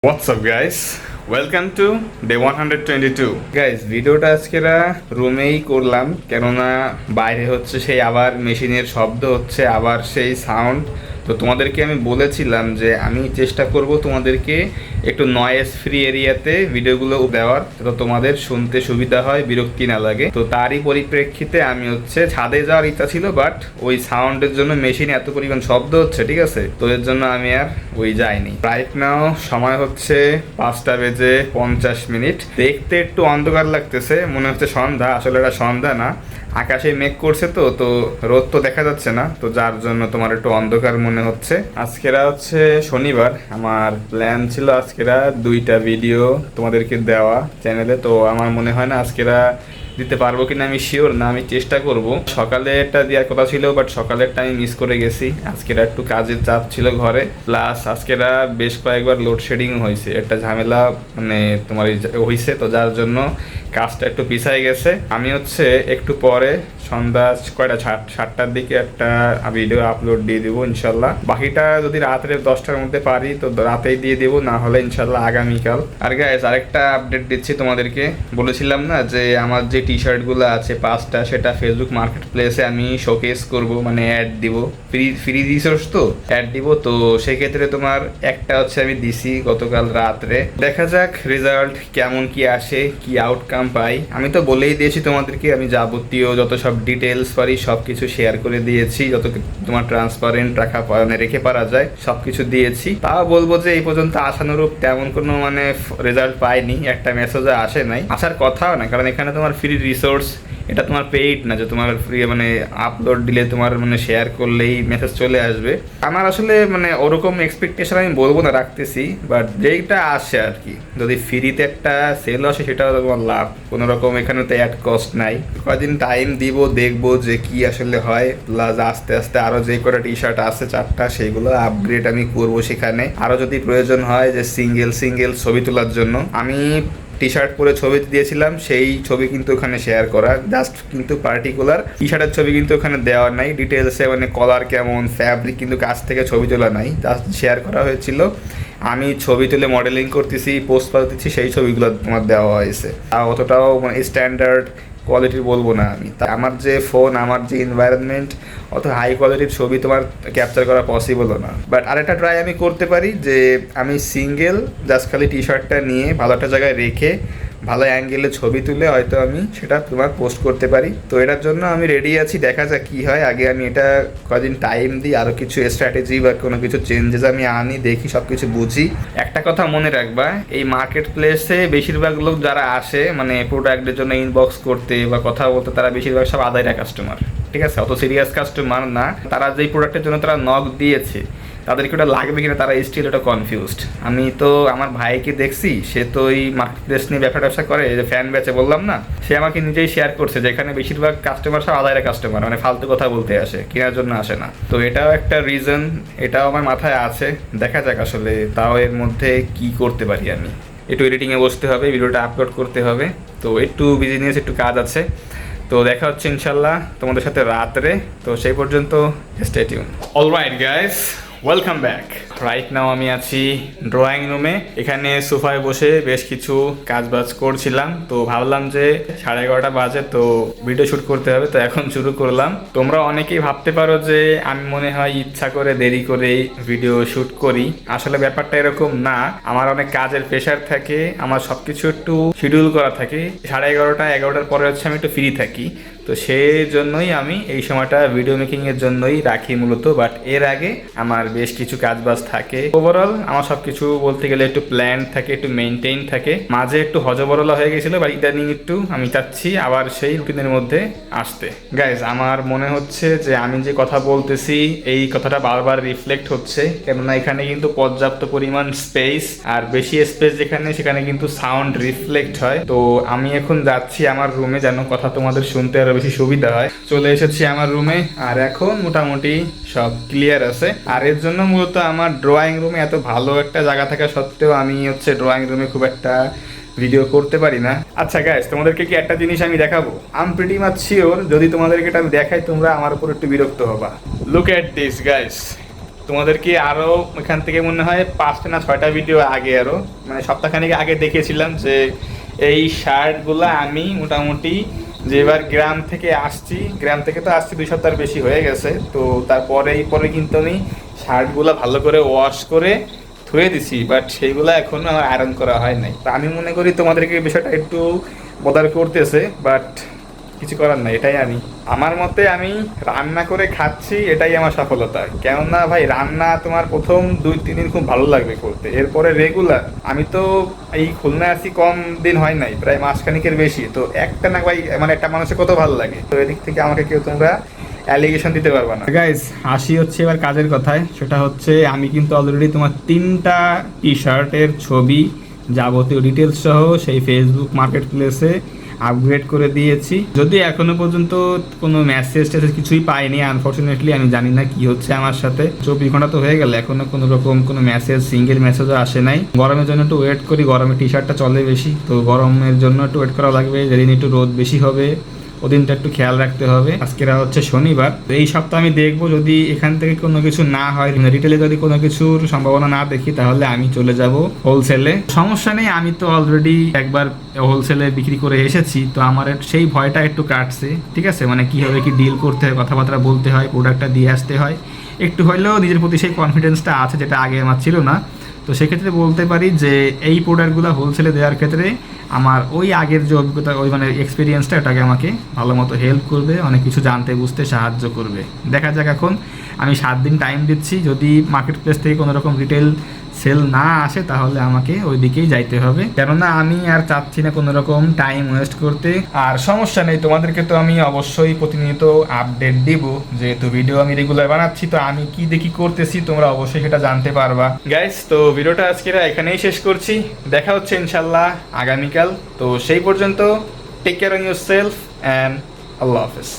What's up guys? Welcome to day 122. Guys, ভিডিওটা আজকেরা রুমেই করলাম কেননা বাইরে হচ্ছে সেই আবার মেশিনের শব্দ হচ্ছে আবার সেই সাউন্ড। তো তোমাদেরকে আমি বলেছিলাম যে আমি চেষ্টা করব তোমাদেরকে একটু নয়েজ ফ্রি এরিয়াতে ভিডিওগুলো দেওয়ার, তো তোমাদের শুনতে সুবিধা হয়, বিরক্তি না লাগে। তো তারই পরিপ্রেক্ষিতে আমি হচ্ছে ছাদে যাওয়ার ইচ্ছা ছিল, বাট ওই সাউন্ডের জন্য মেশিনে এত পরিমাণ শব্দ হচ্ছে, ঠিক আছে, তো এর জন্য আমি আর ওই যাইনি। রাইট নাও সময় হচ্ছে 5:50। দেখতে একটু অন্ধকার লাগতেছে, মনে হচ্ছে সন্ধ্যা, আসলে এটা সন্ধ্যা না, আকাশে মেঘ করছে তো তো রোদ তো দেখা যাচ্ছে না, তো যার জন্য তোমার একটু অন্ধকার মনে হচ্ছে। আজকেরা হচ্ছে শনিবার, আমার প্ল্যান ছিল আজকেরা 2টা ভিডিও তোমাদেরকে দেওয়া চ্যানেলে, তো আমার মনে হয় না আজকেরা দিতে পারবো কিনা আমি শিওর না, আমি চেষ্টা করব। সকালে একটা দেওয়ার কথা ছিল, বাট সকালেরটা আমি মিস করে গেছি। আজকেরা একটু কাজের চাপ ছিল ঘরে, প্লাস আজকেরা বেশ কয়েকবার লোডশেডিং হয়েছে, একটা ঝামেলা মানে তোমার হয়েছে, তো যার জন্য কাজটা একটু পিছায় গেছে। আমি হচ্ছে একটু পরে সন্ধ্যা কয়টা 7টার দিকে একটা ভিডিও আপলোড দিয়ে দেবো ইনশাল্লাহ। বাকিটা যদি রাত্রে 10টার মধ্যে পারি তো রাতেই দিয়ে দেবো, না হলে ইনশাল্লাহ আগামীকাল। আর গাইস আরেকটা আপডেট দিচ্ছি তোমাদেরকে, বলেছিলাম না যে আমার যে টি শার্টগুলো আছে 5টা, সেটা ফেসবুক মার্কেট প্লেসে আমি শোকেস করব, মানে অ্যাড দিব, ফ্রি রিসোর্স তো অ্যাড দিব। তো সেক্ষেত্রে তোমার একটা হচ্ছে আমি দিছি গতকাল রাত্রে, দেখা যাক রেজাল্ট কেমন কি আসে, কি আউটকাম পাই। আমি তো বলেই দিয়েছি তোমাদেরকে, আমি যাবতীয় যত সব ডিটেলস পারি সব কিছু শেয়ার করে দিয়েছি, যত তোমার ট্রান্সপারেন্ট রাখা মানে রেখে পারা যায় সব কিছু দিয়েছি। তাও বলবো যে এই পর্যন্ত আশানুরূপ তেমন কোনো মানে রেজাল্ট পাইনি, একটা মেসেজও আসে নাই, আসার কথাও না, কারণ এখানে তোমার ফ্রি রিসোর্স, এটা তোমার পেইড না যে তোমার ফ্রি মানে আপলোড দিলে তোমার মানে শেয়ার করলেই মেসেজ চলে আসবে। আমার আসলে মানে ওরকম এক্সপেকটেশন আমি বলবো না রাখতেছি, বাট যেইটা আসে আর কি, যদি ফ্রিতে একটা সেল আসে সেটাও তোমার লাভ, কোনো রকম এখানে তো অ্যাড কস্ট নাই। কদিন টাইম দিব, দেখবো যে কি আসলে হয়, প্লাস আস্তে আস্তে আরও যে কটা টি শার্ট আছে 4টা, সেগুলো আপগ্রেড আমি করবো সেখানে। আরও যদি প্রয়োজন হয় যে সিঙ্গেল ছবি তোলার জন্য, আমি টি শার্ট পরে ছবি দিয়েছিলাম, সেই ছবি কিন্তু ওখানে শেয়ার করা, জাস্ট কিন্তু পার্টিকুলার টি শার্টের ছবি কিন্তু ওখানে দেওয়া নাই ডিটেলসে, মানে কলার কেমন, ফ্যাব্রিক কিন্তু কাছ থেকে ছবি তোলা নাই, জাস্ট শেয়ার করা হয়েছিল। আমি ছবি তুলে মডেলিং করতেছি, পোস্ট করতেছি, সেই ছবিগুলো তোমার দেওয়া হয়েছে। আর অতটাও মানে স্ট্যান্ডার্ড কোয়ালিটির বলবো না আমি, তা আমার যে ফোন, আমার যে এনভায়রনমেন্ট, অত হাই কোয়ালিটির ছবি তোমার ক্যাপচার করা পসিবলও না। বাট আরেকটা ট্রাই আমি করতে পারি যে আমি সিঙ্গেল জাস্ট খালি টি শার্টটা নিয়ে ভালো একটা জায়গায় রেখে ভালো অ্যাঙ্গেলে ছবি তুলে হয়তো আমি সেটা তোমার পোস্ট করতে পারি। তো এটার জন্য আমি রেডি আছি, দেখা যাক কী হয়। আগে আমি এটা কদিন টাইম দিই, আরও কিছু স্ট্র্যাটেজি বা কোনো কিছু চেঞ্জেস আমি আনি, দেখি, সব কিছু বুঝি। একটা কথা মনে রাখবা, এই মার্কেট প্লেসে বেশিরভাগ লোক যারা আসে মানে প্রোডাক্টের জন্য ইনবক্স করতে বা কথা বলতে, তারা বেশিরভাগ সব আদায়রা কাস্টমার, ঠিক আছে, অত সিরিয়াস কাস্টমার না। তারা যেই প্রোডাক্টের জন্য তারা নক দিয়েছে, তাদেরকে ওটা লাগবে কিনা তারা স্টিল ওটা কনফিউজড। আমি তো আমার ভাইকে দেখছি, সে তো ওই মার্কেট প্লেস নিয়ে ব্যবসা করে, যে ফ্যান বেচে বললাম না, সে আমাকে নিজেই শেয়ার করছে যে এখানে বেশিরভাগ কাস্টমার সব আদায়রা কাস্টমার, মানে ফালতু কথা বলতে আসে, কেনার জন্য আসে না। তো এটাও একটা রিজন, এটাও আমার মাথায় আছে, দেখা যাক আসলে তাও এর মধ্যে কি করতে পারি। আমি একটু এডিটিংয়ে বসতে হবে, ভিডিওটা আপলোড করতে হবে, তো একটু বিজনেস, একটু কাজ আছে। তো দেখা হচ্ছে ইনশাল্লাহ তোমাদের সাথে রাত্রে, তো সেই পর্যন্ত stay tune. Alright guys, welcome back. Right now আমি আছি ড্রয়িং রুমে, এখানে সোফায় বসে বেশ কিছু কাজবাজ করছিলাম, তো ভাবলাম যে 11:30 বাজে, তো ভিডিও শ্যুট করতে হবে, তো এখন শুরু করলাম। তোমরা অনেকেই ভাবতে পারো যে আমি মনে হয় ইচ্ছা করে দেরি করে ভিডিও শ্যুট করি, আসলে ব্যাপারটা এরকম না। আমার অনেক কাজের প্রেশার থাকে, আমার সব কিছু একটু শিডিউল করা থাকে। 11:30 11টার পরে হচ্ছে আমি একটু ফ্রি থাকি, তো সেই জন্যই আমি এই সময়টা ভিডিও মেকিংয়ের জন্যই রাখি মূলত। বাট এর আগে আমার বেশ কিছু কাজবাজ থাকে। ওভারঅল আমার সব কিছু বলতে গেলে একটু প্ল্যান থাকে, একটু মেনটেইন থাকে। মাঝে একটু হজবরলা হয়ে গেছিলো, বাট ইদানিং একটু আমি চাচ্ছি আবার সেই রুটিনের মধ্যে আসতে। গাইজ আমার মনে হচ্ছে যে আমি যে কথা বলতেছি এই কথাটা বারবার রিফ্লেক্ট হচ্ছে, কেননা এখানে কিন্তু পর্যাপ্ত পরিমাণ স্পেস, আর বেশি স্পেস যেখানে সেখানে কিন্তু সাউন্ড রিফ্লেক্ট হয়। তো আমি এখন যাচ্ছি আমার রুমে, যেন কথা তোমাদের শুনতে আরো বেশি সুবিধা হয়। চলে এসেছি আমার রুমে, আর এখন মোটামুটি সব ক্লিয়ার আছে। আর এর জন্য মূলত আমার ড্রয়িং রুমে এত ভালো একটা জায়গা থাকা সত্ত্বেও আমি হচ্ছে ড্রয়িং রুমে খুব একটা ভিডিও করতে পারি না। আচ্ছা গাইস, তোমাদেরকে কি একটা জিনিস আমি দেখাবো? I am pretty much sure যদি তোমাদেরকে এটা আমি দেখাই তোমরা আমার উপর একটু বিরক্ত হবা। লুক এট দিস গাইস, তোমাদেরকে আরও এখান থেকে মনে হয় 5টা না 6টা ভিডিও আগে, আরও মানে সপ্তাহখানেক আগে দেখিয়েছিলাম যে এই শার্টগুলো আমি মোটামুটি যে এবার গ্রাম থেকে আসছি, গ্রাম থেকে তো আসছি 2 সপ্তাহ বেশি হয়ে গেছে, তো পরে কিন্তু আমি শার্টগুলো ভালো করে ওয়াশ করে ধুয়ে দিছি, বাট সেইগুলো এখনো আমার আয়রন করা হয় নাই। তো আমি মনে করি তোমাদেরকে এই বিষয়টা একটু বদার করতেছে, বাট কিছু করার নাই, এটাই আমি আমার মতে আমি রান্না করে খাচ্ছি, এটাই আমার সফলতা। কেননা ভাই রান্না তোমার প্রথম 2-3 দিন খুব ভালো লাগবে করতে, এরপরে রেগুলার। আমি তো এই খুলনায় আছি কম দিন হয় নাই, প্রায় মাসখানিকের বেশি, তো একটা না ভাই মানে একটা মানুষের কত ভালো লাগে। তো এদিক থেকে আমাকে কেউ তোমরা অ্যালিগেশন দিতে পারবে না। গাইস আসি হচ্ছে এবার কাজের কথায়, সেটা হচ্ছে আমি কিন্তু অলরেডি তোমার 3টা টি শার্টের ছবি যাবতীয় ডিটেলস সহ সেই ফেসবুক মার্কেট প্লেসে আপগ্রেড করে দিয়েছি। যদি এখনো পর্যন্ত কোনো মেসেজ টেসেজ কিছুই পাইনি, আনফর্চুনেটলি আমি জানি না কি হচ্ছে আমার সাথে। 24 ঘন্টা তো হয়ে গেল, এখনো কোনো রকম কোনো মেসেজ, সিঙ্গেল মেসেজও আসে নাই। গরমের জন্য একটু ওয়েট করি, গরমে টি শার্টটা চলে বেশি, তো গরমের জন্য একটু ওয়েট করা লাগবে। যেদিন একটু রোদ বেশি হবে ওদিনটা একটু খেয়াল রাখতে হবে। আজকের হচ্ছে শনিবার, তো এই সপ্তাহে আমি দেখবো যদি এখান থেকে কোনো কিছু না হয়, রিটেলে যদি কোনো কিছুর সম্ভাবনা না দেখি, তাহলে আমি চলে যাব হোলসেলে। সমস্যা নেই, আমি তো অলরেডি একবার হোলসেলে বিক্রি করে এসেছি, তো আমার সেই ভয়টা একটু কাটছে। ঠিক আছে, মানে কীভাবে কি ডিল করতে হয়, কথাবার্তা বলতে হয়, প্রোডাক্টটা দিয়ে আসতে হয়, একটু হলেও নিজের প্রতি সেই কনফিডেন্সটা আছে, যেটা আগে আমার ছিল না। তো সেক্ষেত্রে বলতে পারি যে এই প্রোডাক্টগুলো হোলসেলে দেওয়ার ক্ষেত্রে আমার ওই আগের যে অভিজ্ঞতা, ওই মানে এক্সপিরিয়েন্সটা, এটাকে আমাকে ভালো মতো হেল্প করবে, অনেক কিছু জানতে বুঝতে সাহায্য করবে। দেখা যাক, এখন আমি 7 দিন টাইম দিচ্ছি, যদি মার্কেট প্লেস থেকে কোনো রকম রিটেল সেল না আসে তাহলে আমাকে ওই দিকেই যাইতে হবে, কেননা আমি আর চাচ্ছি না কোনো রকম টাইম ওয়েস্ট করতে। আর সমস্যা নেই, তোমাদেরকে তো আমি অবশ্যই প্রতিনিয়ত আপডেট দিব, যেহেতু ভিডিও আমি রেগুলার বানাচ্ছি, তো আমি কি দেখি করতেছি তোমরা অবশ্যই সেটা জানতে পারবা। গাইস, তো ভিডিওটা আজকের এখানেই শেষ করছি, দেখা হচ্ছে ইনশাল্লাহ আগামীকাল। তো সেই পর্যন্ত take care on yourself and আল্লাহ হাফেজ।